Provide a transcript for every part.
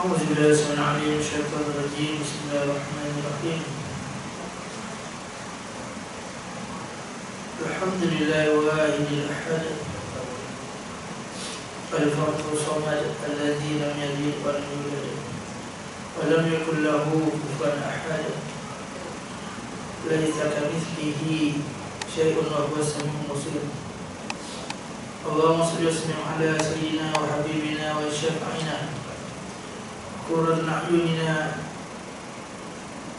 أعوذ بالله السميع العليم من الشيطان الرجيم. بسم الله الرحمن الرحيم. الحمد لله واحد الأحد الفرد الصمد الذي لم يلد ولم يولد ولم يكن له كفوا أحد ليس كمثله شيء وهو السميع البصير. اللهم صل وسلم على سيدنا وحبيبنا وشفيعنا قرة أعيننا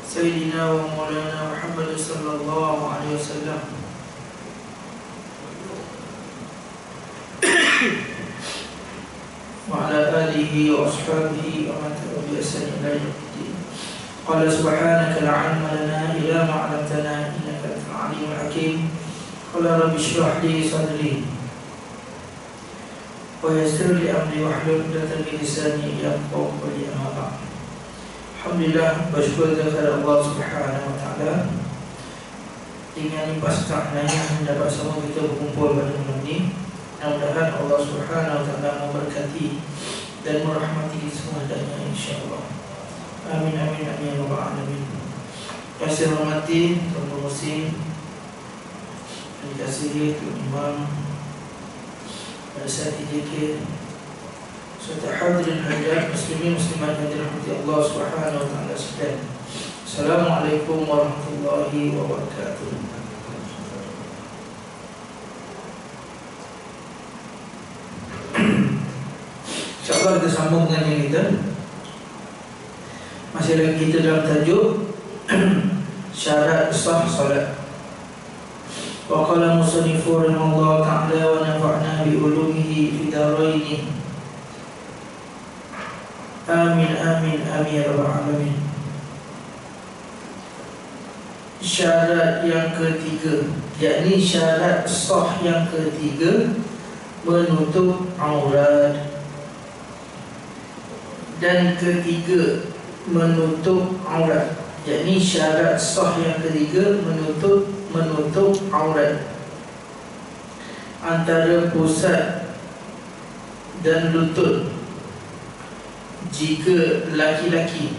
سيدنا ومولانا محمد صلى الله عليه وسلم وعلى آله وأصحابه ومن تبعهم بإحسان إلى يوم الدين. قال سبحانك لا علم لنا إلا ما علمتنا إنك أنت العليم الحكيم. قال رب اشرح لي صدري ويسر لي أمري واحلل عقدة من لساني يفقهوا قولي. أما بعد. Alhamdulillah, bersyukur kepada Allah Subhanahu wa taala dengan limpah karunia dapat semua kita berkumpul pada malam ini. Mudah-mudahan Allah Subhanahu wa taala memberkati dan merahmati semua hadanya insya-Allah. Amin amin amin ya rabbal alamin. Yang saya hormati Tuan Musim, yang dikasihi Tuan Imam, pada saat ini serta hadirin hadirat muslimin muslimat yang dirahmati Allah Subhanahu wa taala sekalian. Assalamualaikum warahmatullahi wabarakatuh. InsyaAllah kita sambung dengan yang kita. Masih lagi kita dalam tajuk syarat sah salat. Wa qala musannifu rahimahullah ta'ala wa nafa'na bi ulumihi fi darain. Amin amin amin ya rabbal alamin. Syarat yang ketiga, yakni syarat sah yang ketiga, menutup aurat. Dan ketiga, menutup aurat, yakni syarat sah yang ketiga menutup aurat antara pusat dan lutut jika laki-laki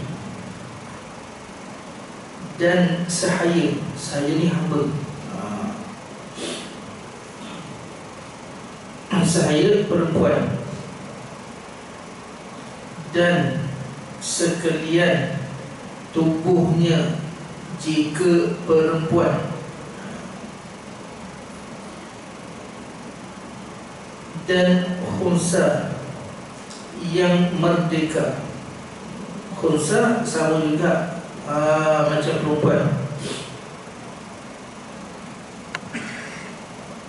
dan sahaya ni hamba, sahaya perempuan dan sekalian tubuhnya jika perempuan dan khunsa yang merdeka. Khunsa sama juga macam perempuan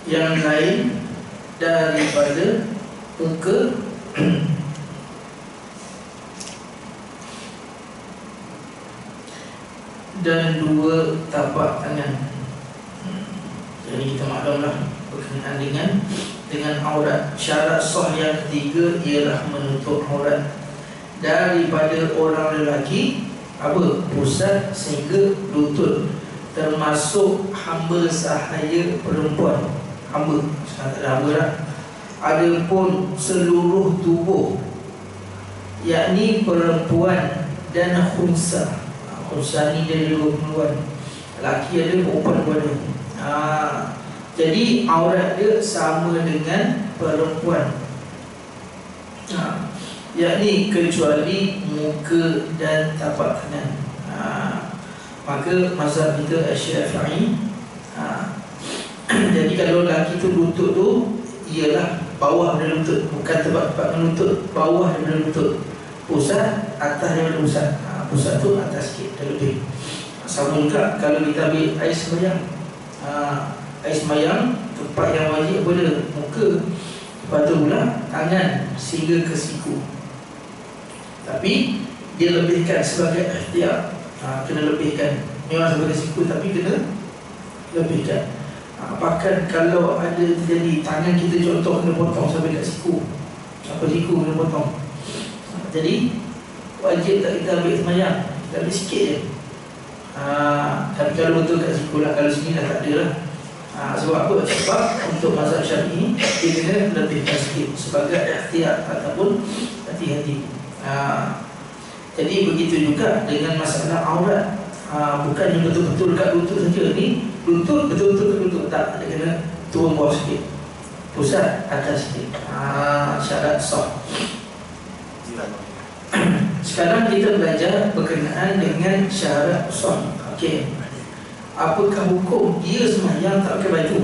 yang lain daripada muka dan dua tapak tangan. Jadi kita maklumlah berkenaan dengan aurat. Syarat sah yang ketiga ialah menutup aurat daripada orang lelaki pusat sehingga lutut, termasuk hamba sahaya perempuan. Hamba lah. Adapun seluruh tubuh, yakni perempuan dan khunsa. Khunsa ni dia dua perempuan, lelaki ada, perempuan pun ada. Jadi aurat dia sama dengan perempuan, yakni kecuali muka dan tapak tangan. Maka mazhab kita Syafi'i, jadi kalau lelaki tu lutut tu ialah bawah dari lutut, bukan tempat-tempat lutut, bawah dari lutut. Pusat atas daripada pusat. Pusat tu atas sikit dan lebih. Sama juga kalau kita ambil air sembahyang. Air sembahyang tempat yang wajib pada muka, lepas tu pula tangan sehingga ke siku. Tapi dia lebihkan sebagai ikhtiar. Kena lebihkan. Memang sebagai siku tapi kena lebihkan. Bahkan kalau ada terjadi tangan kita contoh kena potong sampai kat siku, sampai siku kena potong. Jadi wajib tak kita ambil sembahyang, kita ambil sikit je. Tapi kalau betul kat siku lah, kalau sini dah tak ada lah. Sebab apa? Sebab untuk mazhab Syafi'i dia kena lebihkan sikit sebagai ikhtiar ataupun hati-hati. Jadi begitu juga dengan masalah aurat. Bukannya betul-betul kat lutut saja. Ni lutut betul-betul kat lutut, tak, dia kena turun bawah sikit, pusat atas sikit. Syarat sah. Sekarang kita belajar berkenaan dengan syarat sah. Okey. Apakah hukum dia sembahyang tak pakai baju?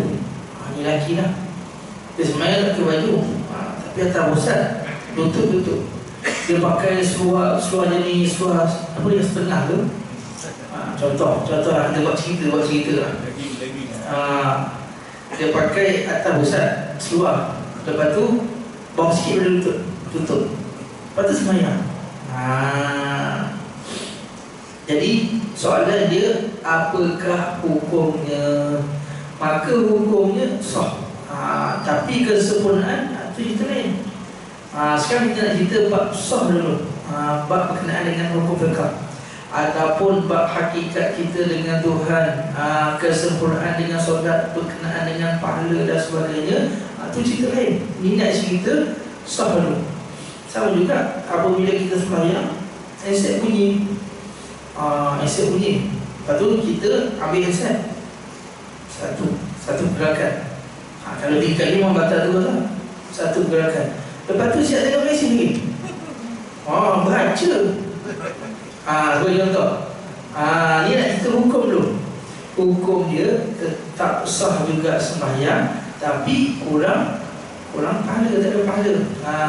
Ni lelaki lah. Dia sembahyang tak pakai baju, tapi atas pusat, lutut. Dia pakai seluar jenis seluar apa yang setengah tu. Contoh lah, kita buat cerita lah. Dia pakai atas pusat seluar, lepas tu bawah sikit pada lutut, tutup. Lepas tu sembahyang. Jadi soalan dia, apakah hukumnya? Maka hukumnya sah. Tapi kesempurnaan itu cerita lain. Sekarang kita nak cerita bab sah dulu, bab berkenaan dengan hukum fiqh, ataupun bab hakikat kita dengan Tuhan, kesempurnaan dengan solat, berkenaan dengan pahala dan sebagainya. Itu cerita lain. Ini nak cerita sah dulu. Sama juga apabila kita sembahyang, aset bunyi. Lepas tu kita ambil aset satu gerakan. Kalau 3 kali memang batal terus lah. Satu gerakan. Lepas tu siap tengok Malaysia lagi. Baca. Bagi contoh. Ni nak kita hukum dulu. Hukum dia tetap sah juga sembahyang, tapi kurang pahala, tak ada pahala.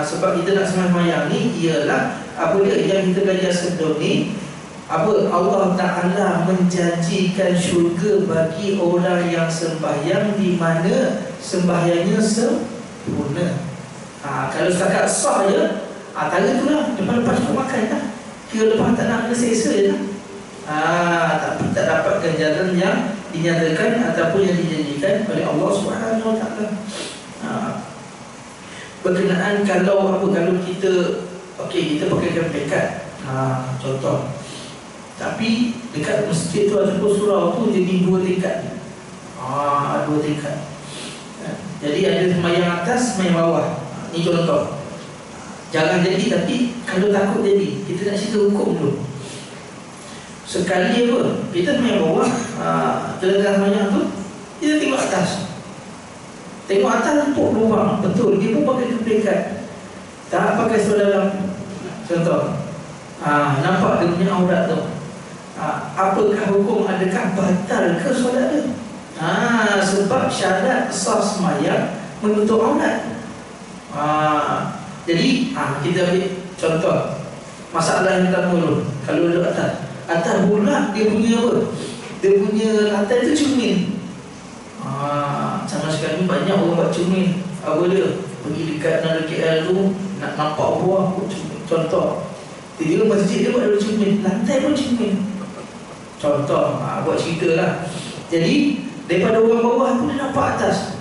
Sebab kita nak sembahyang ni ialah apa dia yang kita belajar sebelum ni. Allah Ta'ala menjanjikan syurga bagi orang yang sembahyang di mana sembahyangnya sempurna. Kalau setakat sah je, tanda tu lah, lepas-lepas nak makan dah, kira lepas tak nak kena selesa je dah. Tapi tak dapat ganjaran yang dinyatakan ataupun yang dijanjikan oleh Allah Subhanahu Wa Ta'ala. Berkenaan kalau kita kita pakaikan pekat, contoh, tapi dekat masjid tu ataupun surau tu jadi 2 tingkat. 2 tingkat. Jadi ada sembahyang atas, sembahyang bawah. Ni contoh. Jangan jadi, tapi kalau takut jadi, kita nak cerita hukum dulu. Sekali apa, kita sembahyang bawah, tengah sembahyang tu, kita tengok atas. Tengok atas tutup lubang. Betul, dia pun pakai pekat, tak pakai seluar dalam. Contoh, nampak dia punya aurat tu. Apakah hukum, adakah batal ke solat dia? Sebab syarat sah sembahyang menutup aurat. Jadi kita ambil contoh masalah yang pertama dulu. Kalau duduk atas pula dia punya apa? Dia punya lantai tu cermin. Sama sekali banyak orang buat cermin. Apa dia? Pergi dekat Nara KL tu nak nampak buah, contoh. Dia masjid dia buat ada cermin, lantai pun cermin. Contoh, buat cerita lah. Jadi daripada orang bawah tu dia nampak atas.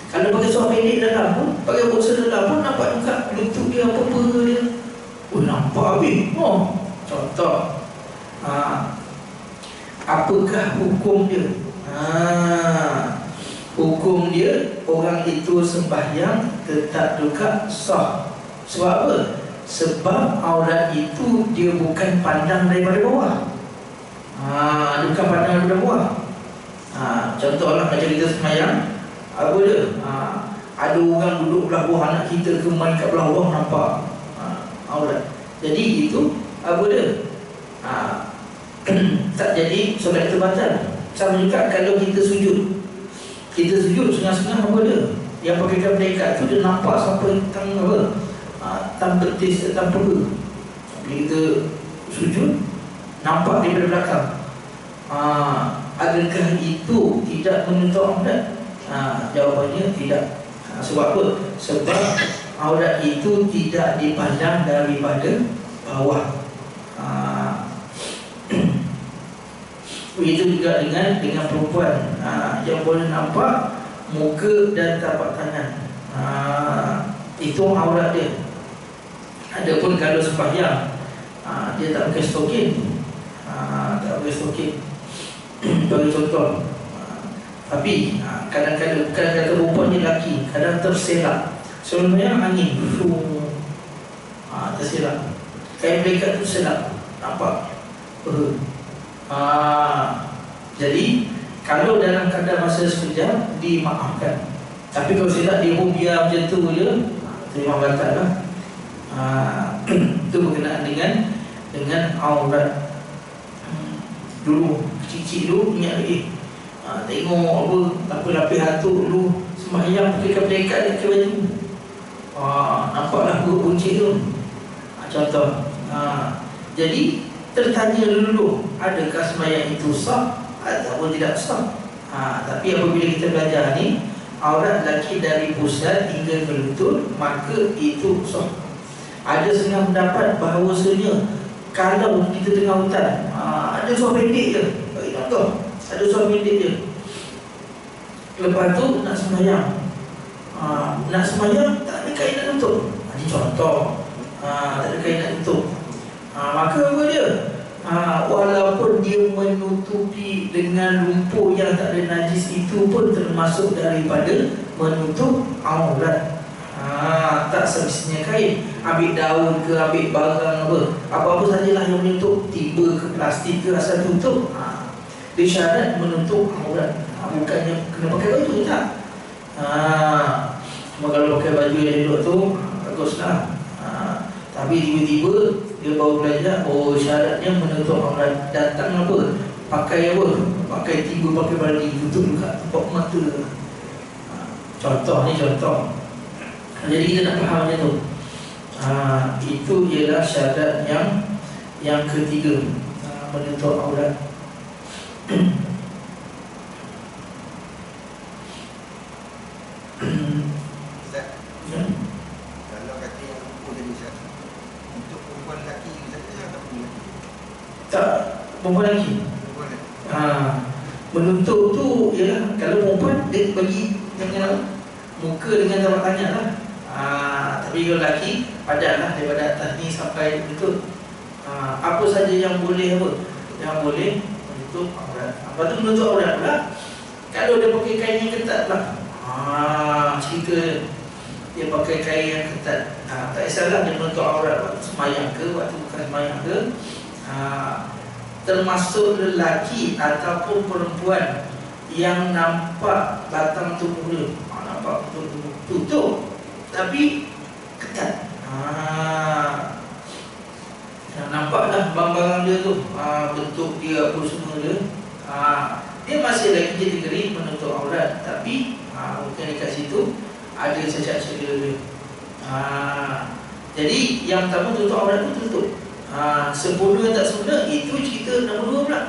Kalau pakai seluar pendek dalam pun, pakai boxer dalam pun nampak juga lutut dia, apa-apa dia. Nampak habis. Contoh, apakah hukum dia? Hukum dia, orang itu sembahyang tetap juga sah. Sebab apa? Sebab aurat itu dia bukan pandang daripada bawah. Dia bukan pandang daripada bawah. Contohlah macam kita sembahyang, apa dia? Ada orang duduk belah bawah, anak kita ke main kat belah bawah nampak aurat. Jadi itu apa dia? Tak jadi solat kita batal. Sama juga kalau kita sujud. Kita sujud setengah-setengah apa dia? Yang pakaikan pekat tu dia nampak sampai tang apa? Tang betis, tang perut. Bila kita sujud nampak daripada belakang. Adakah itu tidak menutup aurat? Jawapannya tidak. Sebab apa? Sebab aurat itu tidak dipandang daripada bawah. Begitu juga dengan perempuan, yang boleh nampak muka dan tapak tangan. Itu aurat dia. Adapun kalau sembahyang, dia tak pakai stokin. Tak pakai stokin. Bagi contoh, tapi kadang-kadang bukan kata perempuan ni lelaki, kadang terselak. Sebenarnya angin terselak. kain belekat tu sedap, nampak. Jadi kalau dalam keadaan masa sekejap dimaafkan. Tapi kalau tidak dia pun biar macam tu je, terima batal lah. Itu berkenaan dengan aurat. Dulu kecil-kecil dulu ingat lagi, tengok apa lapis hantu dulu sembahyang pakai kain belekat dekat baju. Nampaklah buncit tu. Contoh. Jadi tertanya dulu, adakah sembahyang itu sah ataupun tidak sah? Tapi apabila kita belajar ni, aurat lelaki dari pusat hingga ke lutut, maka itu sah. Ada setengah pendapat bahawasanya kalau kita tengah hutan, ada seluar pendek je, bagi contoh, ada seluar pendek je, lepas tu nak sembahyang, tak ada kain nak tutup. Ini contoh, tak ada kain nak tutup. Maka apa dia? Walaupun dia menutupi dengan lumpur yang tak ada najis, itu pun termasuk daripada menutup aurat. Tak semestinya kain, ambil daun ke, ambil barang apa-apa sajalah yang menutup, tiba ke plastik ke, asal tutup, dia syarat menutup aurat. Bukannya kena pakai baju, tak. Kalau pakai baju yang duduk tu, baguslah. Tapi tiba-tiba dia baru belajar, syaratnya menutup aurat. Datang apa? Pakai apa? Pakai tiba pakai baju, tutup juga tempat mata. Contoh ni contoh. Jadi kita nak faham macam tu. Itu ialah syarat yang ketiga, menutup aurat. Kalau kata yang lumpur tadi, untuk perempuan lelaki saja atau perempuan lelaki? Tak, perempuan lelaki. Menutup tu ialah kalau perempuan dia bagi dengan muka dengan tapak tangan lah. Tapi kalau lelaki padanlah daripada atas ni sampai lutut. Apa saja yang boleh yang boleh menutup aurat. Lepas tu menutup aurat pula, kalau dia pakai kain yang ketat lah, cerita dia pakai kain yang ketat, tak kisahlah dia menutup aurat waktu semayang ke, waktu bukan semayang ke. Termasuk lelaki ataupun perempuan yang nampak batang tubuh dia, nampak tubuh tutup tapi ketat, nampaklah barang-barang dia tu, bentuk dia apa semua dia, dia masih lagi kategori menutup aurat. Tapi mungkin dekat situ ada cacat dia. Jadi yang pertama tutup aurat tu tutup. Sempurna tak sempurna, itu cerita nombor dua pula.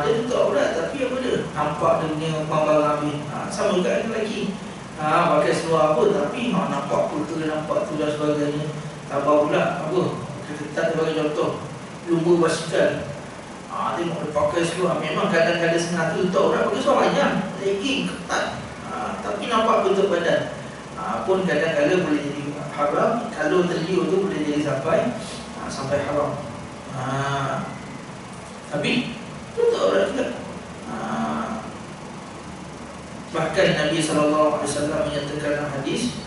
Dia tutup aurat tapi apa dia? Nampak dia punya barang-barang habis. Sama juga ada lagi, pakai seluar apa tapi nampak perut, nampak tu dan sebagainya. Tambah pula apa? Ketat sebagai contoh, lumba basikal. Tengok dia pakai seluar, memang kadang-kadang senang tu tutup aurat, pakai seluar banyak, legging ketat, tapi nampak bentuk badan. Pun kadang-kadang boleh jadi haram. Kalau terliur tu boleh jadi sampai haram. Tapi tutup aurat juga. Bahkan Nabi SAW menyatakan dalam hadis,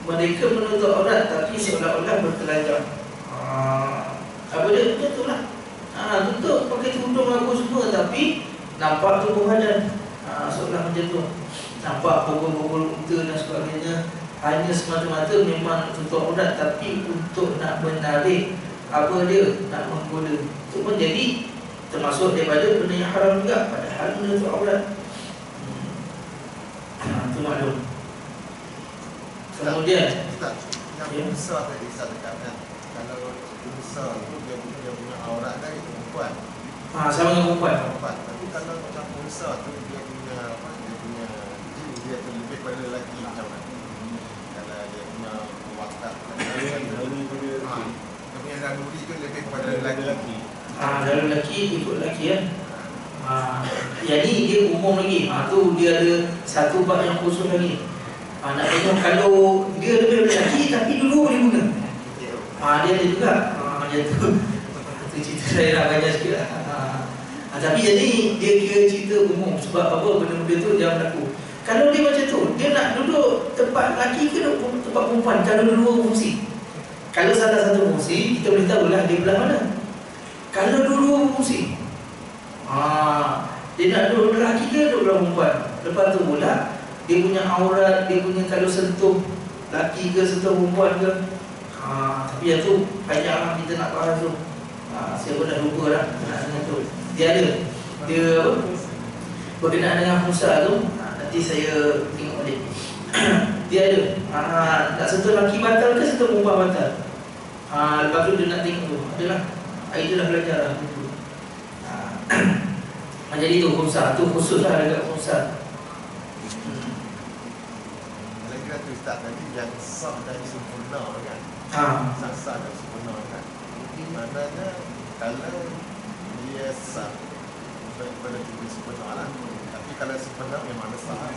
mereka menutup aurat tapi seolah-olah bertelanjang. Apa dia? Betul lah. Tutup pakai tudung aku semua tapi nampak tubuh badan, seolah macam tu. Nampak pukul-pukul unta dan sebagainya. Hanya semata-mata memang tutup aurat tapi untuk nak menarik apa dia, nak menggoda. Itu pun jadi termasuk daripada benda yang haram juga, padahal menutup aurat. Itu maklum. Kemudian yang besar tadi Ustaz cakap, kalau besar tu dia punya aurat kan itu perempuan. Sama dengan perempuan. Tapi kalau macam besar tu dia punya dia tu lebih pada lelaki macam mana? Kalau dia punya watak dia punya naluri tu lebih kepada lelaki. Kalau lelaki ikut lelaki ya. Jadi dia umum lagi. Tu dia ada satu bab yang khusus lagi. Nak tengok kalau dia lebih lelaki tapi dulu boleh guna. Dia ada juga macam tu. Itu cerita saya nak banyak sikit lah. Tapi jadi dia kira cerita umum. Sebab apa, benda-benda tu dia berlaku. Kalau dia macam tu, dia nak duduk tempat lelaki ke tempat perempuan? Kalau dua fungsi, Kalau salah satu fungsi, kita boleh tahulah dia belah mana. Kalau dua-dua fungsi, dia nak duduk lelaki ke duduk belah perempuan. Lepas tu pula dia punya aurat, dia punya kalau sentuh lelaki ke sentuh perempuan ke. Tapi yang tu banyak lah kita nak bahas tu. Saya pun dah lupa lah dengan tu. Dia ada, dia apa, berkenaan dengan Musa tu. Nanti saya tengok balik. Dia ada, nak sentuh lelaki batal ke sentuh perempuan batal. Lepas tu dia nak tengok tu. Adalah, hari tu dah belajar lah tu. Jadi tu Musa, tu khusus lah dekat Musa. Kalau kita tu Ustaz tadi yang sah dan sempurna kan. Sah dan sempurna kan. Maknanya kalau dia sah pada titik sempurna lah. Tapi kalau sempurna memang sah.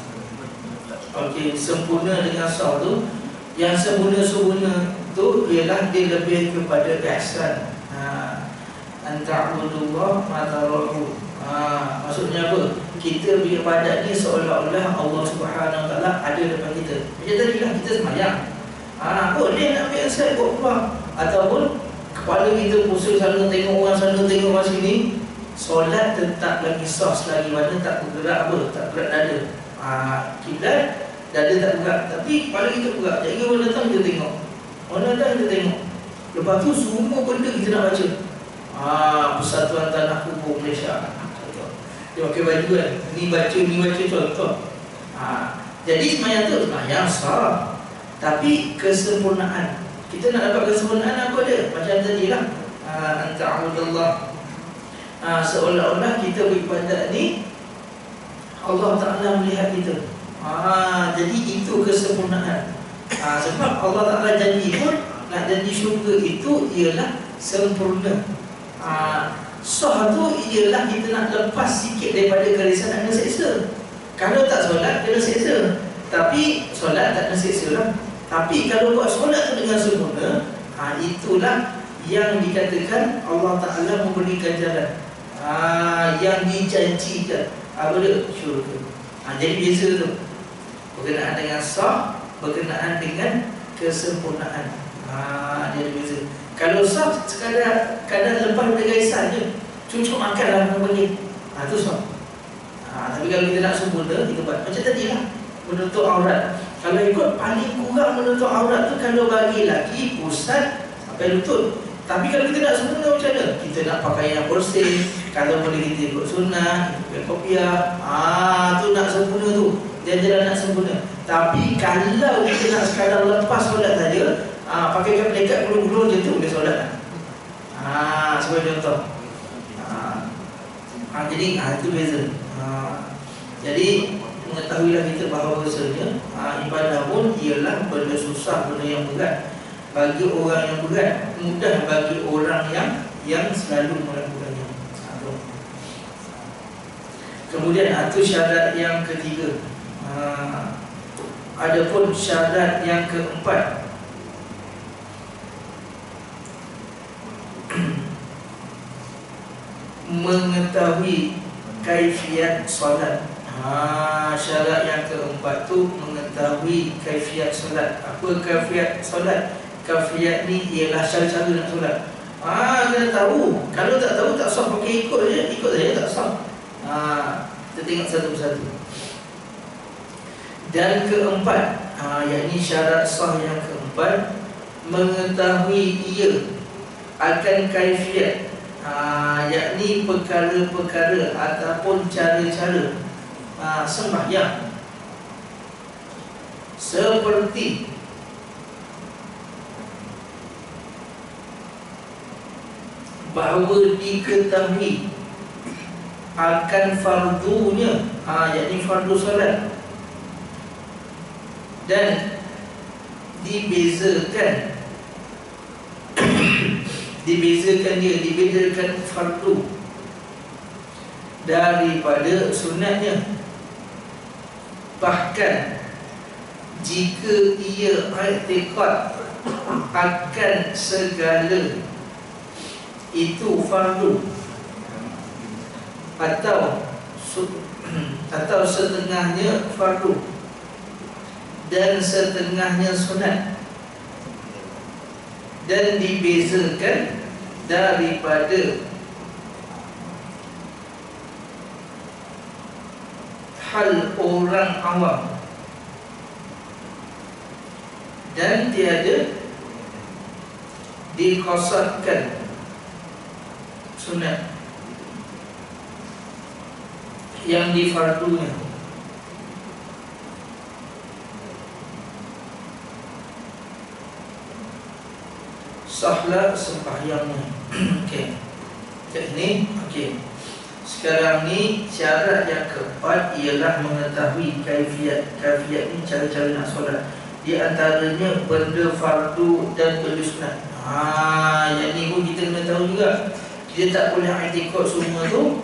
Okey, sempurna dengan sah tu, yang sempurna-sempurna tu ialah dia lebih kepada ihsan. Anta'budullah ma tarahu. Maksudnya apa? Kita beribadat ni seolah-olah Allah Subhanahu Wa Taala ada depan kita. Macam tadi lah kita semayang. Boleh nak ambil asal buat apa? Ataupun kepala kita pusing sana tengok orang sana tengok orang sini. Solat tetap lagi sah selagi mana tak bergerak apa, tak gerak dada. Kiblat dada tak bergerak, tapi kepala kita bergerak. Jadi orang datang kita tengok. Orang datang kita tengok. Lepas tu semua benda kita nak baca. Persatuan Tanah Kubur Malaysia. Dia pakai baju kan, ni baca contoh. Jadi semayang tu semayang sah, tapi kesempurnaan, kita nak dapat kesempurnaan apa dia? Macam tadi lah, anta'budullah, seolah-olah kita beribadat ni Allah Ta'ala melihat kita. Jadi itu kesempurnaan. Sebab Allah Ta'ala janji pun, nak janji syurga itu ialah sempurna. Sah tu ialah kita nak lepas sikit daripada garisan nak kena seksa. Kalau tak solat kena seksa, tapi solat tak kena seksa lah. Tapi kalau buat solat tu dengan sempurna, itulah yang dikatakan Allah Ta'ala memberikan jalan, yang dijanjikan apa dia? Syurga. Jadi beza tu, berkenaan dengan sah, berkenaan dengan kesempurnaan. Dia beza. Kalau sah sekadar lepas daripada garisan je, cucuk makan lah bagi, tu sah. Tapi kalau kita nak sempurna, kita buat macam tadi lah, menutup aurat. Kalau ikut paling kurang menutup aurat tu kalau bagi lelaki pusat sampai lutut. Tapi kalau kita nak sempurna macam mana? Kita nak pakai yang bersih, kalau boleh kita ikut sunnah, ikut kopiah. Tu nak sempurna tu, jalan nak sempurna. Tapi kalau kita nak sekadar lepas solat saja, pakai kaplekat gulung-gulung je tu boleh solat lah. Sebagai contoh. Jadi itu beza. Jadi mengetahuilah kita bahawa bahawasanya ibadah pun ialah benda susah, benda yang berat. Bagi orang yang berat, mudah bagi orang yang selalu melakukannya. Kemudian itu syarat yang ketiga. Adapun syarat yang keempat, mengetahui kaifiat solat. Syarat yang keempat tu mengetahui kaifiat solat. Apa kaifiat solat? Kaifiat ni ialah cara-cara nak solat. Kena tahu. Kalau tak tahu tak sah, pakai ikut saja tak sah. Kita tengok satu persatu. Dan keempat, yakni syarat sah yang keempat, mengetahui ia akan kaifiat, yakni perkara-perkara ataupun cara-cara sembahyang, seperti bahawa diketahui akan fardunya, yakni fardu solat, dan dibedakan fardu daripada sunatnya. Bahkan jika ia i'tiqad akan segala itu fardu atau setengahnya fardu dan setengahnya sunat, dan dibezakan daripada hal orang awam, dan tiada dikosatkan sunat yang difardunya. Sahlah sembahyangnya. Okey. Ini okey. Sekarang ni syarat yang keempat ialah mengetahui kaifiat. Kaifiat ni cara-cara nak solat. Di antaranya benda fardu dan benda sunat. Yang ni pun kita kena tahu juga. Kita tak boleh i'tikad semua tu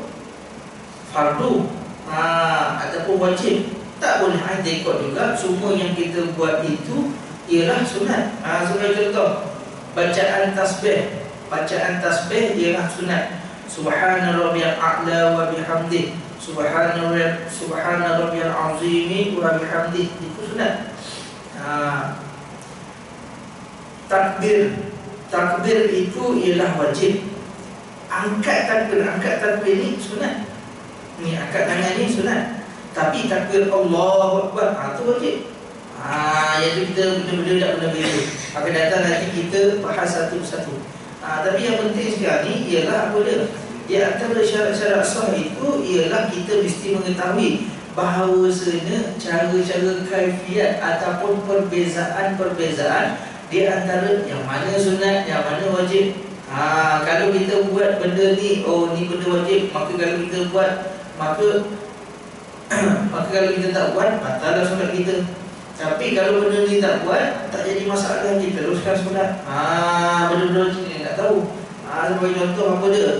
fardu ataupun wajib. Tak boleh i'tikad juga semua yang kita buat itu ialah sunat. Sebagai contoh, bacaan tasbih. Bacaan tasbih ialah sunat. Subhana rabbiyal a'la wa bihamdih. Subhana rabbiyal azim wa bihamdih. Itu sunat. Takbir itu ialah wajib. Angkat takbir ni sunat. Ni angkat tangan ni sunat. Tapi takbir Allahu Akbar itu wajib. Iaitu kita benda-benda tak pernah beza. Akan datang nanti kita bahas satu persatu. Tapi yang penting sekarang ni ialah apa dia? Di antara syarat-syarat sah itu ialah kita mesti mengetahui bahawasanya cara-cara kaifiat ataupun perbezaan di antara yang mana sunat, yang mana wajib. Kalau kita buat benda ni, ni benda wajib, maka kalau kita buat, maka kalau kita tak buat, batallah solat kita. Tapi kalau benda ni tak buat, tak jadi masalah, kita teruskan solat. Benda-benda macam ni nak tahu. Sebagai contoh apa dia?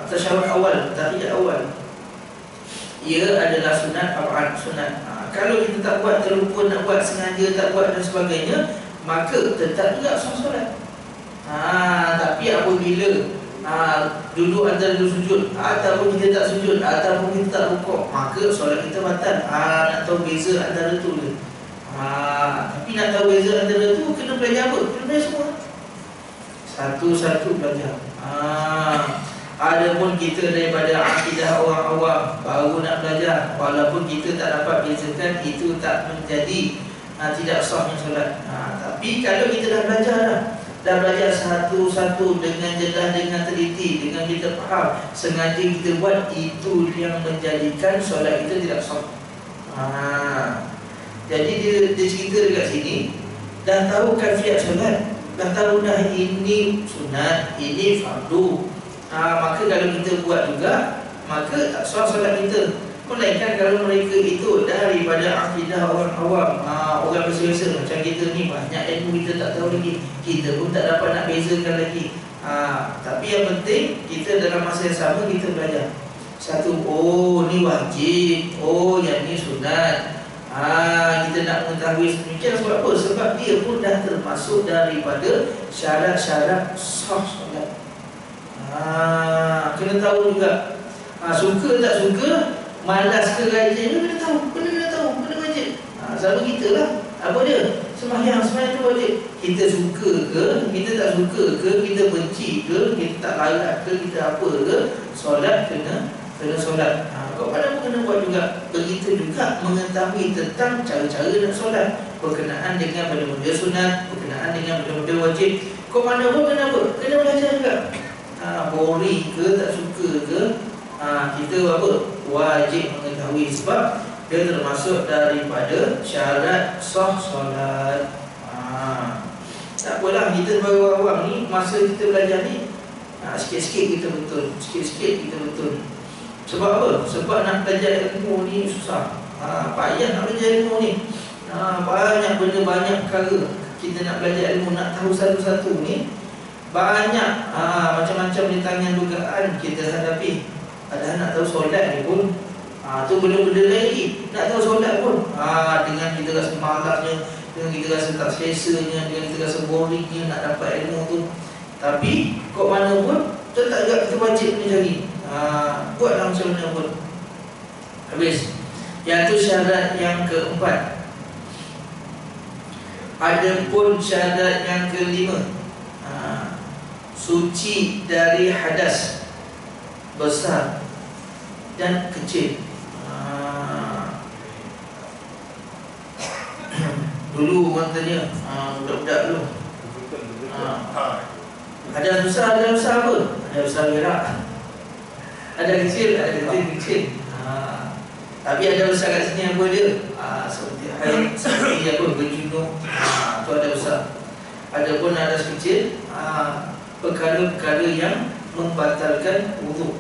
Tasyahud awal, tahiyat awal, ia adalah sunat apa sunat. Kalau kita tak buat, terlupa nak buat, sengaja tak buat dan sebagainya, maka tetap juga sah solat. Tapi apabila duduk antara dua sujud, ataupun kita tak sujud, ataupun kita tak rukuk, maka solat kita batal. Nak tahu beza antara tu dia. Tapi nak tahu beza antara tu, kena belajar apa? Kena belajar semua. Satu-satu belajar. Adapun kita daripada akidah orang awam baru nak belajar, walaupun kita tak dapat bezakan, itu tak menjadi tidak sahnya solat. Tapi kalau kita dah belajar satu-satu dengan jelas, dengan teliti, dengan kita faham, sengaja kita buat, itu yang menjadikan solat kita tidak sah. Jadi dia cerita dekat sini, dah tahu kaifiat solat, dah tahu dah ini sunat, ini fardu. Maka kalau kita buat juga, maka tak sah solat kita. Melainkan kalau mereka itu daripada akidah orang awam, orang biasa-biasa macam kita ni, banyak ilmu kita tak tahu lagi, kita pun tak dapat nak bezakan lagi. Tapi yang penting kita dalam masa yang sama kita belajar. Satu, ni wajib, yang ni sunat. Kita nak mengetahui sedemikian sebab apa? Sebab dia pun dah termasuk daripada syarat-syarat sah solat. Kena tahu juga. Suka tak suka, malas ke rajin, kena tahu. Kena wajib. Selalu kita lah, apa dia? Sembahyang tu wajib. Kita suka ke, kita tak suka ke, kita benci ke, kita tak larat ke, kita apa ke, solat kena solat. Kau pada pun kena buat juga. Begitu juga mengetahui tentang cara-cara nak solat, berkenaan dengan benda-benda sunat, berkenaan dengan benda-benda wajib. Kau mana pun kena apa? Kena belajar juga. Boring ke, tak suka ke, kita apa? Wajib mengetahui sebab dia termasuk daripada syarat sah solat. Tak apalah, kita sebagai orang awam ni, masa kita belajar ni, sikit-sikit kita betul, sikit-sikit kita betul. Sebab apa? Sebab nak belajar ilmu ni susah. Payah nak belajar ilmu ni. Banyak benda, banyak perkara kita nak belajar ilmu, nak tahu satu-satu ni. Banyak macam-macam rintangan dugaan kita hadapi. Padahal nak tahu solat ni pun tu benda-benda lagi. Nak tahu solat pun dengan kita rasa malasnya, dengan kita rasa tak selesanya, dengan kita rasa boringnya nak dapat ilmu tu. Tapi kok mana pun tetap juga kita wajib mencari. Buatlah macam mana pun. Habis. Yang tu syarat yang keempat. Adapun syarat yang kelima, suci dari hadas besar dan kecil. Dulu orang tanya, budak-budak dulu, hadas besar, ada besar apa? Ada besar berak, ada kecil, kecil. Tapi ada besar kat sini apa dia? Seperti haid, seperti apa, berjunuk, tu ada besar. Ada pun hadas kecil, perkara-perkara yang membatalkan wuduk.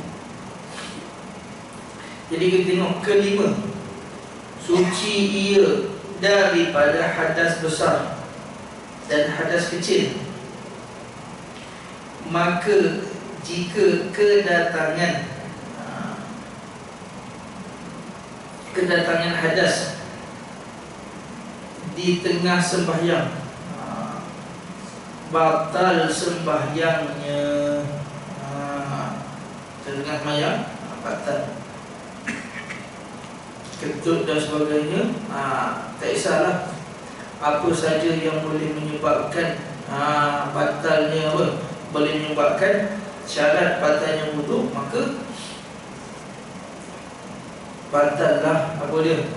Jadi kita tengok kelima, suci ia daripada hadas besar dan hadas kecil. Maka jika kedatangan hadas di tengah sembahyang, batal sembahyangnya. Tengah sembahyang batal, ketut dan sebagainya, tak kisahlah apa saja yang boleh menyebabkan batalnya apa, boleh menyebabkan syarat batalnya wuduk, maka batallah apa dia,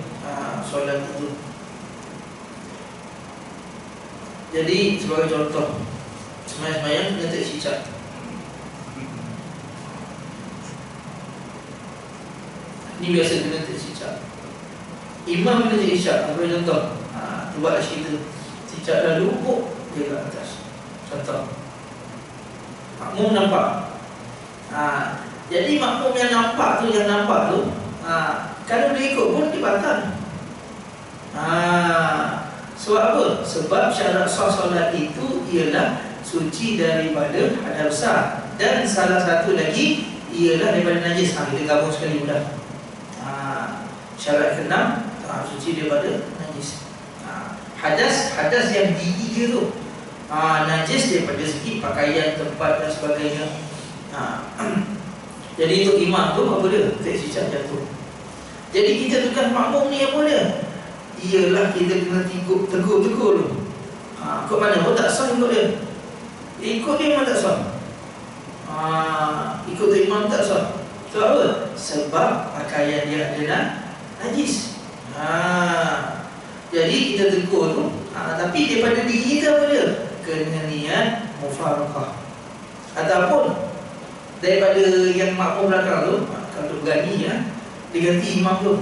solat itu. Jadi sebagai contoh, sembahyang kena tak cicak. Ini biasa kena tak cicak. Imam kena tak cicak. Sebagai contoh, buat cerita cicak lalu, dia ke atas. Contoh, makmum nampak. Jadi makmum yang nampak tu, kalau dia ikut pun dia batal. Sebab apa? Sebab syarat sah solat itu ialah suci daripada hadas besar, dan salah satu lagi ialah daripada najis. Kita gabung sekali mudah. Syarat keenam, suci daripada najis. Hadas yang diiga tu, najis daripada segi pakaian, tempat dan sebagainya. Jadi untuk imam tu apa dia? Tak cicak jatuh. Jadi kita tukar makmum ni apa dia? Ialah kita kena tegur dulu. Kau mana pun tak sah ikut dia. Ikut dia memang tak sah. Ikut imam tak sah. Sebab apa? Sebab pakaian dia adalah najis. Jadi kita tegur tu, tapi daripada diri kita apa dia? Kena niat mufaraqah. Ataupun daripada yang makmum belakang tu, kalau berani diganti imam tu.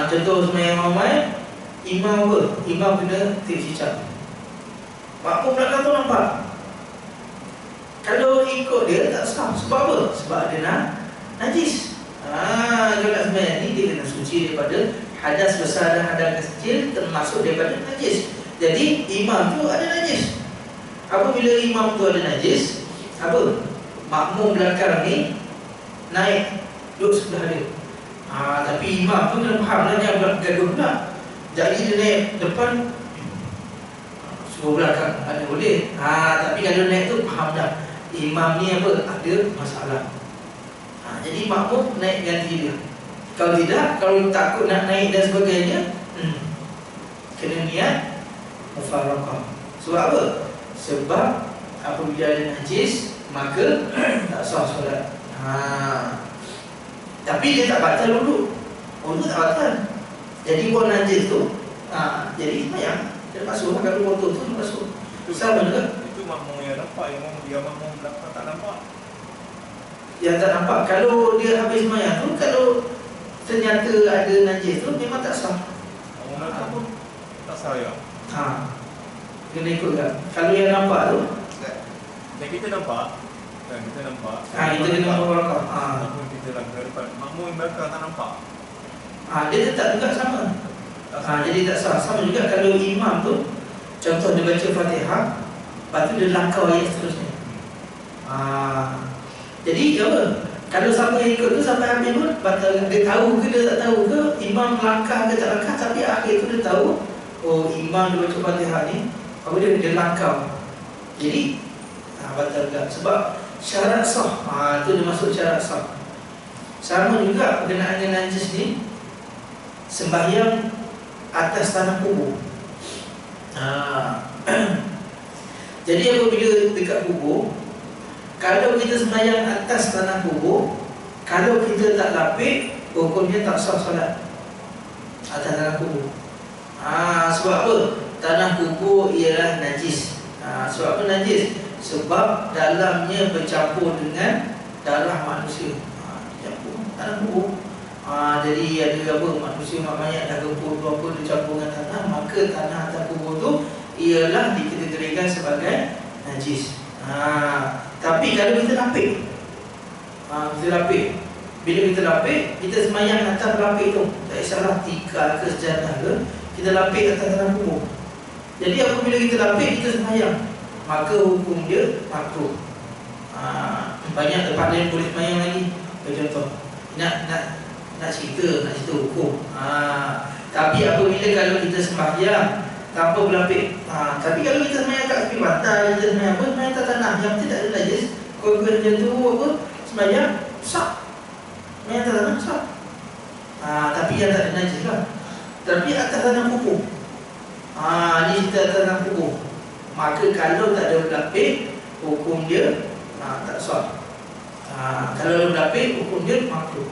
Contoh sembahyang ramai, imam apa? Imam kena cicak. Makmum belakang tu nampak. Kalau ikut dia tak sah. Sebab apa? Sebab dia najis. Kalau nak sembahyang ni, dia kena suci daripada hadas besar dan hadas kecil, termasuk daripada najis. Jadi imam tu ada najis. Apabila imam tu ada najis, apa? Makmum belakang ni naik duduk sebelah dia. Tapi imam tu kena faham lah, jangan gaduh pula. Jadi dia naik depan, semua belakang ada boleh. Tapi kalau naik tu faham dah, imam ni apa? Ada masalah. Jadi makmum naik ganti dia. Kalau tidak, kalau takut nak naik dan sebagainya, kena niat mufaraqah. Sebab apa? Sebab apabila ada najis, maka tak sah solat. Tapi dia tak batal wuduk. Wuduk tak batal. Jadi buat najis tu, jadi sembahyang dia masuk. Kalau kotor tu dia masuk. Sama juga. Itu makmum yang nampak, yang makmum belakang tak nampak. Yang tak nampak, kalau dia habis sembahyang tu, kalau ternyata ada najis tu, memang tak sah. Makmum belakang pun tak sah ya. Kena ikut kan. Kalau yang nampak tu, dan kita nampak, kita kena mufaraqah. makmum kita belakang depan, makmum yang belakang tak nampak. Dia tetap juga sama. Jadi tak sah. Sama juga kalau imam tu, contoh dia baca Fatihah, lepas tu dia langkau ayat seterusnya. Jadi apa? Kalau siapa yang ikut tu sampai habis pun batal. Dia tahu ke dia tak tahu ke, imam langkah ke tak langkah, tapi akhir tu dia tahu, oh imam dia baca Fatihah ni, apa dia langkau. Jadi batal juga. Sebab syarat sah, tu dia masuk syarat sah. Sama juga berkenaan dengan najis ni, sembahyang atas tanah kubur. Jadi apabila dekat kubur, kalau kita sembahyang atas tanah kubur, kalau kita tak lapik, hukumnya tak sah solat atas tanah kubur. Sebab apa? Tanah kubur ialah najis. Sebab apa najis? Sebab dalamnya bercampur dengan darah manusia. Campur tanah kubur. Jadi ada apa? Manusia mayat dah gempur tu apa, dicampur dengan tanah, maka tanah atas kubur tu ialah dikategorikan sebagai najis. Tapi kalau kita lapik, kita lapik, bila kita lapik, kita semayang atas lapik tu, tak kisahlah tikar ke sejadah ke, kita lapik atas tanah kubur. Jadi apabila kita lapik, kita semayang, maka hukum dia makruh. Banyak tempat lain boleh semayang lagi. Contoh, nak cerita hukum. Tapi apabila kalau kita sembahyang tanpa berlapik, tapi kalau kita sembahyang kat tepi pantai, kita sembahyang apa, sembahyang atas tanah yang tidak ada najis, kalau macam tu apa, sembahyang sah, sembahyang atas tanah sah. Tapi yang tak ada najis lah. Tapi atas tanah kubur, ni kita atas tanah kubur, maka kalau tak ada berlapik, hukum dia tak sah. Kalau ada berlapik, hukum dia makruh.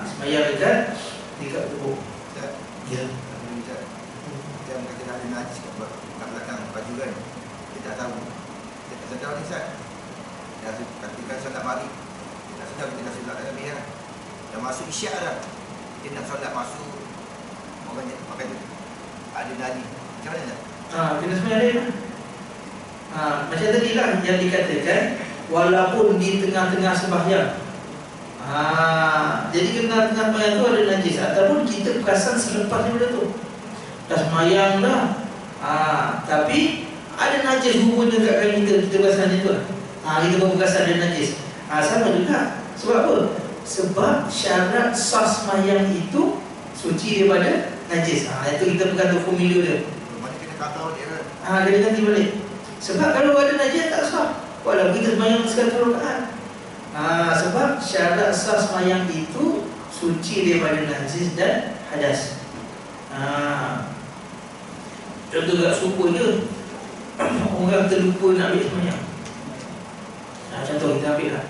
Sembahyang dekat kubur. Ya. Macam kata ada najis kat belakang baju kan, kita tak tahu. Kita tak sedar ni Ustaz. Katakan solat maghrib, kita tak sedar, kita dah solat dah habis lah. Dah masuk isyak dah, kita nak solat masuk, orang pakai tu ada najis. Macam mana Ustaz? Kena sembahyang lain. Macam tadi lah yang dikatakan, walaupun di tengah-tengah sembahyang, jadi tengah-tengah sembahyang tu ada najis, ataupun kita perasan selepas daripada tu dah sembahyang dah, tapi ada najis hubungan dekat kain kita perasan macam tu, kita pun perasan ada najis. Sama juga. Sebab apa? Sebab syarat sah sembahyang itu suci daripada najis. Itu kita berkata formula dia. Mana kena kata dia Kena ganti balik. Sebab kalau ada najis tak sah, walaupun kita sembahyang sekali rakaat. Sebab syarat sah sembahyang itu suci daripada najis dan hadas. Contoh kat suku je, orang terlupa nak ambil sembahyang. Contoh kita ambil lah,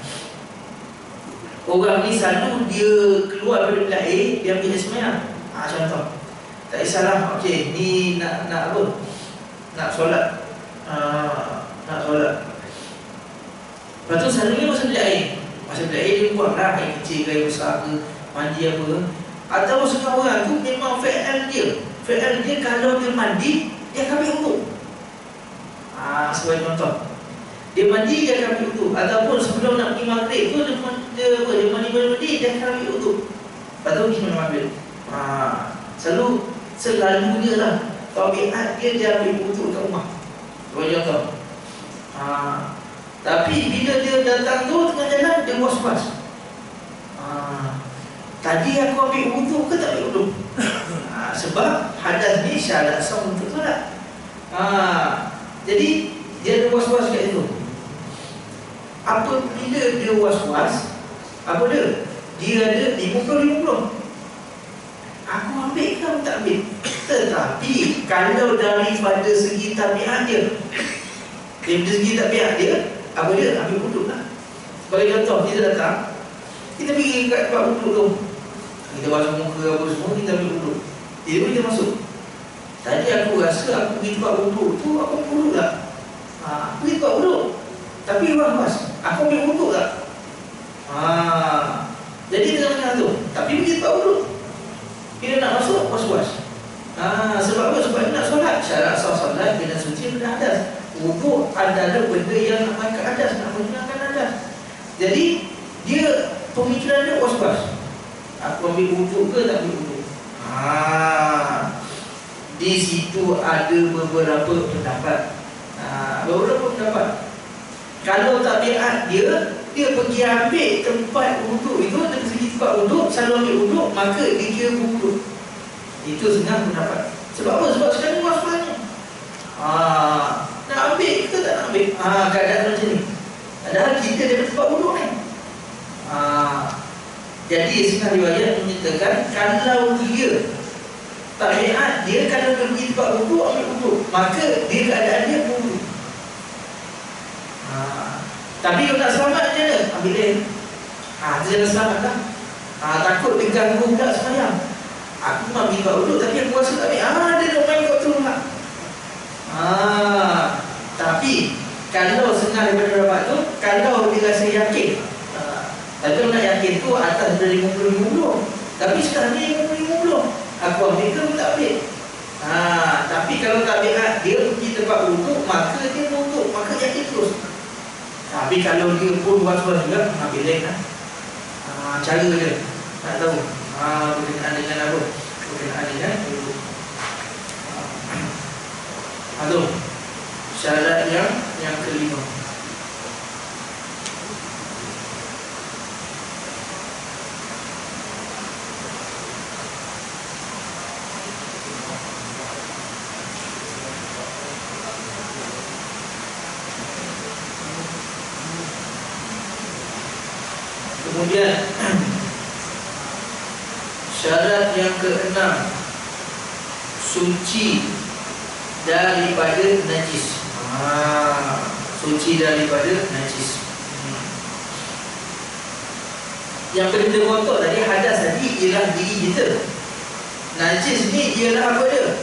orang ni selalu dia keluar daripada bilik air, dia ambil sembahyang. Contoh, tak kisahlah, okey, ni nak apa? Nak solat. Nak solat. Lepas tu selalunya masa bilik air. Masa bilik air dia buang lah, air kecil ke air besar ke, mandi apa. Atau setengah orang tu memang fi'al dia kalau dia mandi, dia akan ambil wuduk. Sebagai contoh, dia mandi, dia akan ambil wuduk. Ataupun sebelum nak pergi maghrib tu, dia mandi, dia akan ambil wuduk. Lepas tu pergi maghrib. Selalunya lah, tabiat dia ambil wuduk kat rumah. Sebagai contoh. Tapi bila dia datang tu, tengah jalan, dia was-was. Tadi aku ambil wuduk ke tak ambil wuduk? Sebab hadas ni syarat sah untuk solat. Jadi dia ada was-was kat situ. Apabila dia was-was, apa dia? Dia ada 50-50. Aku ambil ke aku tak ambil? Tetapi kalau daripada segi tabiat dia, dari segi tabiat dia, apa dia? Ambil wuduk lah. Sebagai contoh, kita datang, kita pergi kat tempat wuduk tu, kita basuh muka apa semua, kita ambil wuduk. Dia boleh masuk. Tadi aku rasa aku pergi tempat wuduk tu, aku ambil wuduk tak? Pergi tempat wuduk, tapi was-was, aku ambil wuduk tak? Jadi tengah-tengah tu, tapi pergi tempat wuduk, bila nak masuk, was-was. Sebab apa? Sebab nak solat, syarat sah solat kena suci daripada hadas. Wuduk adalah benda yang nak angkat hadas, nak menghilangkan hadas. Jadi dia pemikiran dia was-was, aku ambil wuduk ke tak ambil wuduk? Di situ ada beberapa pendapat. Kalau tabiat dia pergi ambil tempat wuduk itu, dari segi tempat wuduk, selalu ambil wuduk, maka dia kira wuduk. Itu setengah pendapat. Sebab apa? Sebab sekarang was-wasnya. Nak ambil ke tak nak ambil? Keadaan macam ni. Padahal kita ada tempat wuduk ni. Jadi setengah riwayat menyatakan kalau dia tabiat dia, kalau pergi tempat wuduk ambil wuduk, maka dia keadaan dia wuduk. Tapi kalau nak selamat macam mana? Ambil air. Itu jangan selamat lah. Takut diganggu pula semayang. Aku memang minta uduk tapi aku rasa tak ambil. Dia nak main kat tu lah. Tapi kalau senang daripada dapat tu, kalau dia rasa yakin, tapi kalau nak yakin tu atas dari 50-50. Tapi sekarang ni 50-50. Aku ambil ke aku tak ambil? Tapi kalau tak ambil dia pergi tempat uduk, maka dia uduk, maka yakin terus. Tapi kalau dia pun was-was juga, ambil lain lah. Cara dia nak tahu berkenaan dengan apa? Berkenaan dengan uduk. Syarat yang kelima. Kemudian syarat yang keenam, suci daripada najis. Suci daripada najis. Yang benda kotor tadi, hadas tadi ialah diri kita. Najis ni ialah apa dia?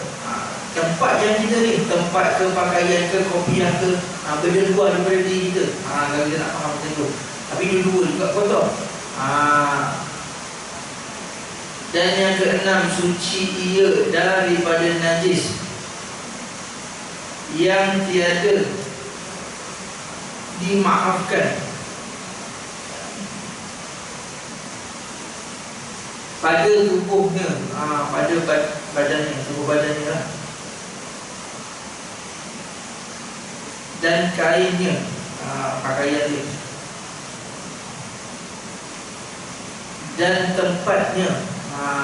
Tempat yang kita ni, tempat ke, pakaian ke, kopiah ke, benda luar daripada diri kita. Kalau kita nak faham macam tu. Tapi dua-dua juga kotor. Dan yang keenam, suci ia daripada najis yang tiada dimaafkan pada tubuhnya, pada badannya, tubuh badannya lah. Dan kainnya, pakaian dia, dan tempatnya,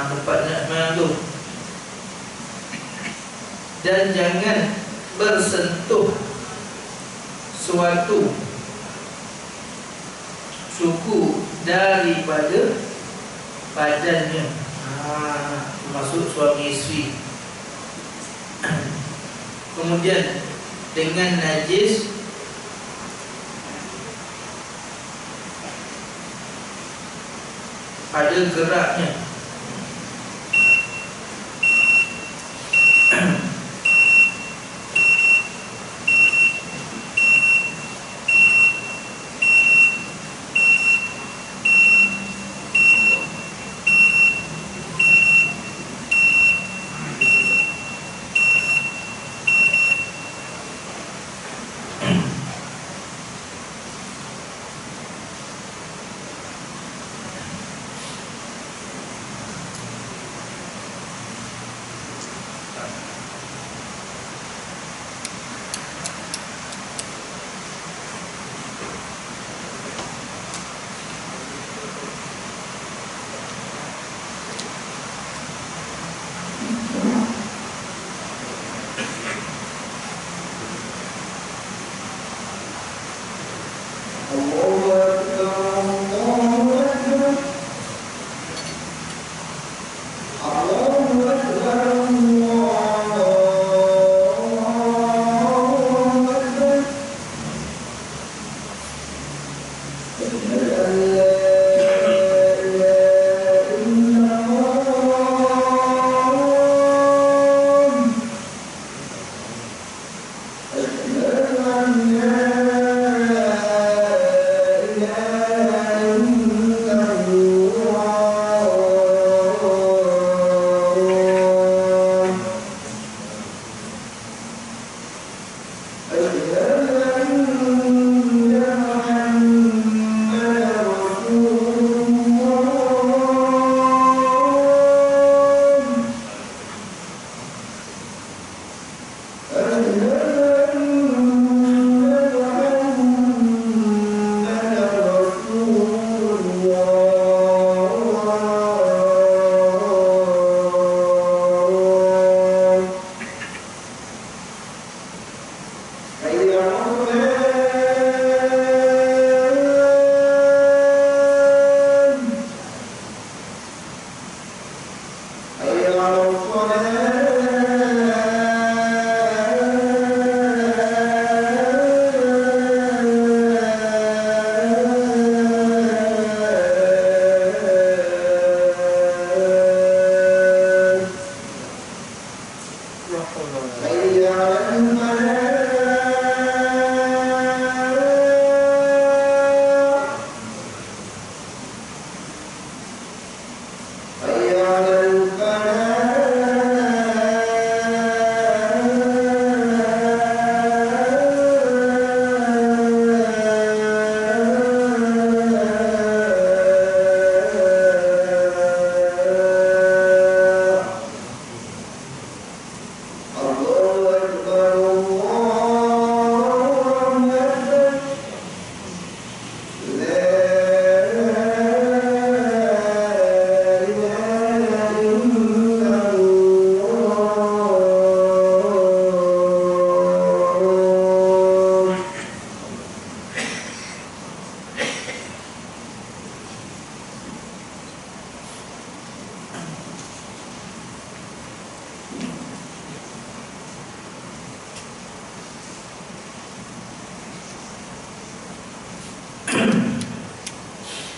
tempatnya memang tu. Dan jangan bersentuh suatu suku daripada badannya, termasuk suami isteri. Kemudian dengan najis pada geraknya,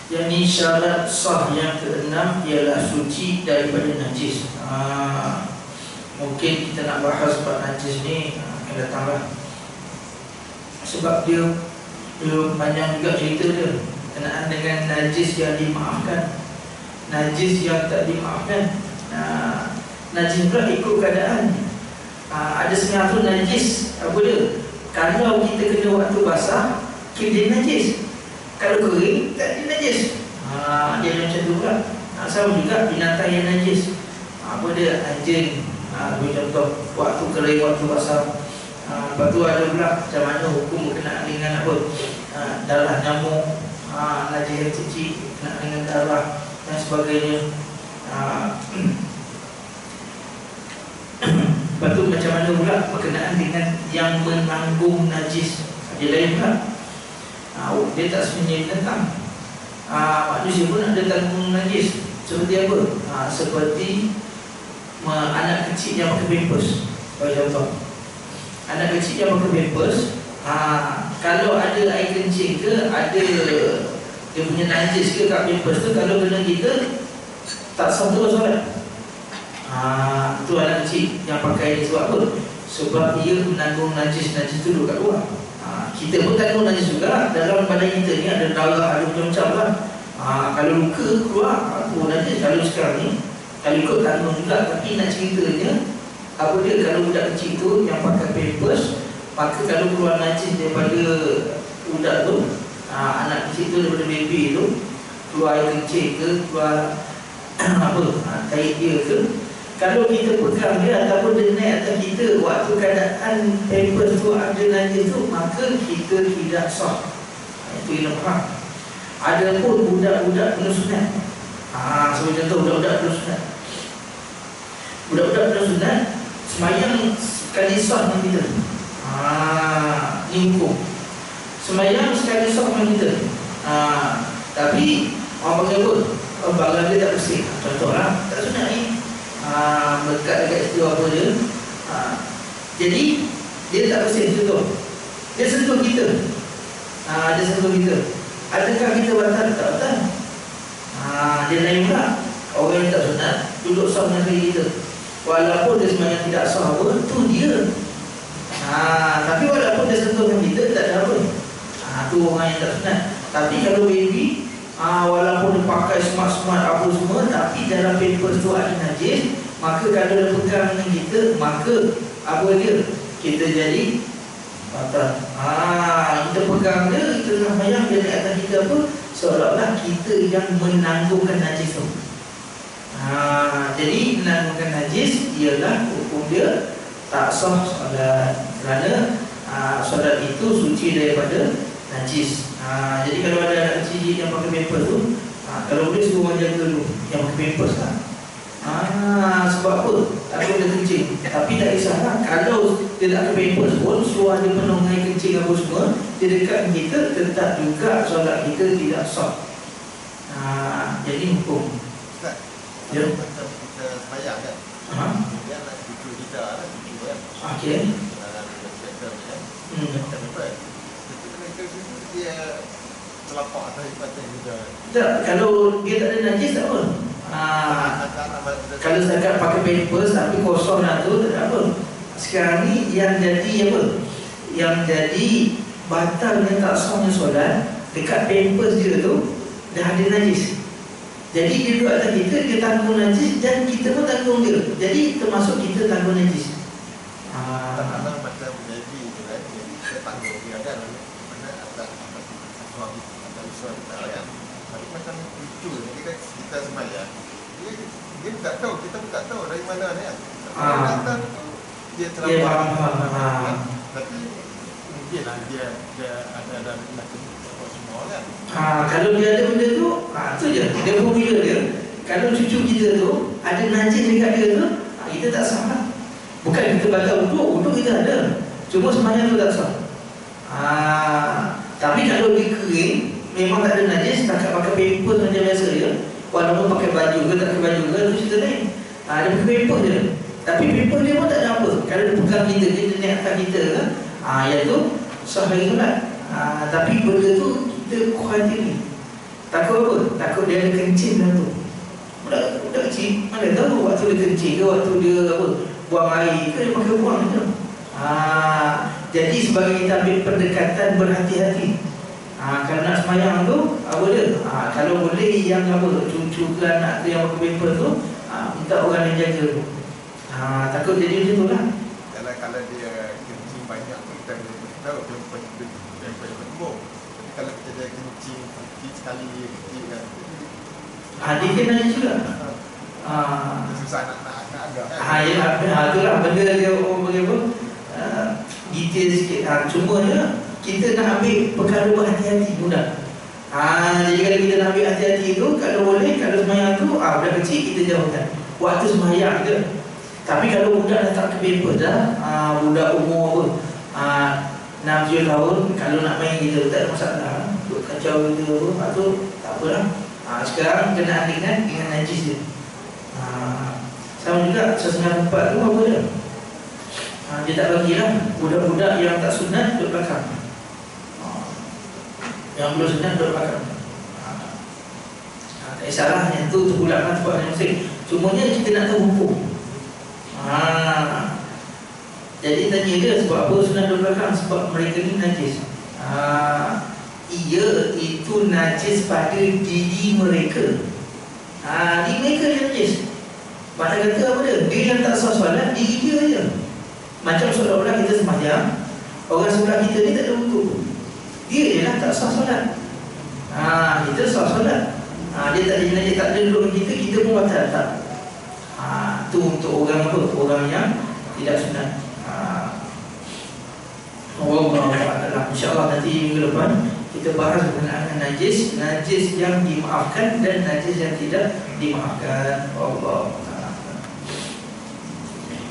Yang ini syarat sah yang keenam ialah suci daripada najis. Mungkin kita nak bahas bab najis ni akan datanglah, sebab dia panjang juga cerita dia berkenaan dengan najis yang dimaafkan, najis yang tak dimaafkan. Najis pula ikut keadaan. Ada setengah tu najis apa dia, kalau kita kena waktu basah dia najis, kalau kering tak dia najis. Dia macam tu pula. Sama juga binatang yang najis, apa dia, anjing. Bagi contoh, waktu kering, waktu basah. Lepas tu ada pula macam mana hukum berkenaan dengan apa, darah nyamuk, najis yang kecil berkenaan dengan darah dan sebagainya. Lepas tu macam mana pula berkenaan dengan yang menanggung najis. Dia lain pula. Dia tak sebenarnya tentang manusia pun ada tanggung najis. Seperti apa? Seperti anak kecil yang pakai pampers. Bagi contoh, anak kecil yang pakai pampers, kalau ada air kencing ke, ada dia punya najis ke kat pampers tu, kalau kena kita tak sah terus solat. Itu anak kecil yang pakai ni. Sebab apa? Sebab dia menanggung najis-najis tu duduk kat luar. Kita pun tanggung najis juga. Dalam badan kita ni ada darah, ada macam-macam lah. Kalau luka keluar, apa najis. Kalau sekarang ni, kalau ikut tanggung juga. Tapi nak ceritanya, apa dia, kalau budak kecil tu yang pakai pampers, maka kalau keluar najis daripada budak tu, anak kecil tu, daripada baby tu, keluar air kencing ke, keluar apa, taik dia ke, kalau kita pegang dia ataupun dia naik atas kita waktu keadaan pampers tu ada najis tu, maka kita tidak sah. Itu yang faham. Ada pun budak-budak penuh sunat. Sebagai contoh, budak-budak penuh sunat. Budak-budak penuh sunat semayang sekali sah dengan kita. Ini hukum. Semayang sekali sah dengan kita. Tapi orang panggil apa? Badan dia tak bersih. Contohlah, tak sunat ni. Melekat dekat situ apa dia. Jadi dia tak bersih. Contoh, dia sentuh kita. Dia sentuh kita. Adakah kita batal? Tak batal. Dia lain pula. Orang yang tak sunat duduk sah dengan kita, walaupun dia sebenarnya tidak sah apa, tu dia. Tapi walaupun dia sentuh dengan kita, tak ada apa. Tu orang yang tak sunat. Tapi kalau baby, walaupun dia pakai smart-smart apa semua, tapi dalam pampers tu ada najis, maka kalau dia pegang dengan kita, maka apa dia, kita jadi batal. Kita pegang dia, kita nak bayang dia naik atas kita apa, seolah-olah kita yang menanggungkan najis tu. Jadi menanggungkan najis ialah hukum dia tak sah solat, kerana solat itu suci daripada najis. Jadi kalau ada anak kecil yang pakai pampers tu, kalau boleh suruh orang jaga dulu yang pakai pampers lah. Sebab apa? Takut dia kencing. Tapi tak kisahlah, kalau dia tak pakai pampers pun, suruh dia penuh air kencing apa semua, dia dekat kita, tetap juga solat kita tidak sah. Jadi hukum. Ustaz, ya, macam kita semayang kan, dia nak cucu kita lah, cucu kan. Okey. Dia terlapak atas ipatan juga. Tak, kalau dia tak ada najis tak apa. Kalau setakat pakai pampers tapi kosong lah tu, tak ada apa. Sekarang ni yang jadi apa? Yang jadi batalnya tak sahnya solat, dekat pampers dia tu dah ada najis. Jadi dia duduk atas kita, dia tanggung najis dan kita pun tanggung dia. Jadi termasuk kita tanggung najis. Kadang-kadang macam baby tu kan, kita tanggung dia kan, mana atas suami atau suami kita kan. Tapi macam lucu, jadi kan kita sembahyang, dia tak tahu, kita pun tak tahu dari mana ni kan. Datang tu dia faham. Tapi mungkin lah dia ada macam semua kan. Kalau dia ada benda tu, tu je. Dia formula dia. Kalau cucu kita tu ada najis dekat dia tu, kita tak sah lah. Bukan kita batal wuduk kita ada. Cuma sembahyang tu tak sah. Tapi kalau dia kering, memang tak ada najis, tak pakai pampers macam biasa je. Walaupun pakai baju ke tak pakai baju ke, tu cerita lain. Dia pakai pampers je. Tapi pampers dia pun tak ada apa. Kalau dia pegang kita, dia naik atas kita ke, yang tu sah lagi solat. Tapi benda tu kita khawatir. Takut apa? Takut dia ada kencing dalam tu. Budak kecil, mana tahu waktu dia kencing ke, waktu dia apa, buang air ke, dia pakai buang je. Jadi sebagai kita ambil pendekatan berhati-hati. Kalau nak semayang tu, apa dia? Kalau boleh yang apa, cucu ke anak tu yang pakai paper tu, minta orang yang jaga tu. Takut jadi macam tu lah. Kalau dia kencing banyak tu, kita boleh tahu dia bertembung. Tapi kalau kita dia kencing sekali dia kecil kan, dia kena juga. susah nak agak Ya, itulah benda dia orang bagi apa, detail sikit. Cumanya kita nak ambil perkara berhati-hati mudah. Jadi kalau kita nak ambil hati-hati tu, kalau boleh, kalau semayang tu budak kecil kita jauhkan waktu semayang je. Tapi kalau budak dah tak ke-paper dah, budak umur apa, 6-7 tahun, kalau nak main kita tak ada masalah. Duk kacau kita apa, tu tak apalah. Sekarang kena alihkan dengan najis dia. Sama juga sesengat tempat tu apa dia? Dia tak bagilah budak-budak yang tak sunat duduk belakang. Yang belum sunat duduk belakang. Tak kisahlah, yang tu terpulangkan sebab yang musik. Cumanya kita nak tahu hukum. Jadi tanya dia sebab apa sunat duduk belakang? Sebab mereka ni najis. Ia itu najis pada diri mereka. Diri mereka dia najis. Mana kata apa dia? Dia yang tak sah solat, diri dia je. Macam seolah-olah kita sembahyang, orang sebelah kita ni tak ada wuduk, dia je lah tak sah solat. Kita sah solat. Dia tak jadi najis, tak ada duduk kita, kita pun batal tak. Tu untuk orang apa? Orang yang tidak sunat. InsyaAllah nanti minggu depan kita bahas berkenaan najis yang dimaafkan dan najis yang tidak dimaafkan. Allah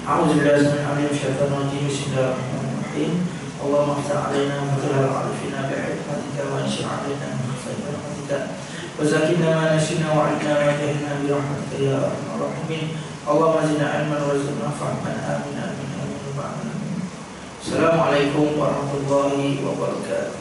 A'udzubillahi minasyaitonir rajim. Bismillahirrahmanirrahim. Allahumma iftah 'alaina fatahal 'arifina bi'ihmatika wa anshur 'alaina min khairin wa zakkina ma nasina wa 'allimna ma jahilna bi rahmatika ya arhamar rahimin. Allahumma zidna 'ilman warzuqna fahman. Amin amin amin. Assalamualaikum warahmatullahi wabarakatuh.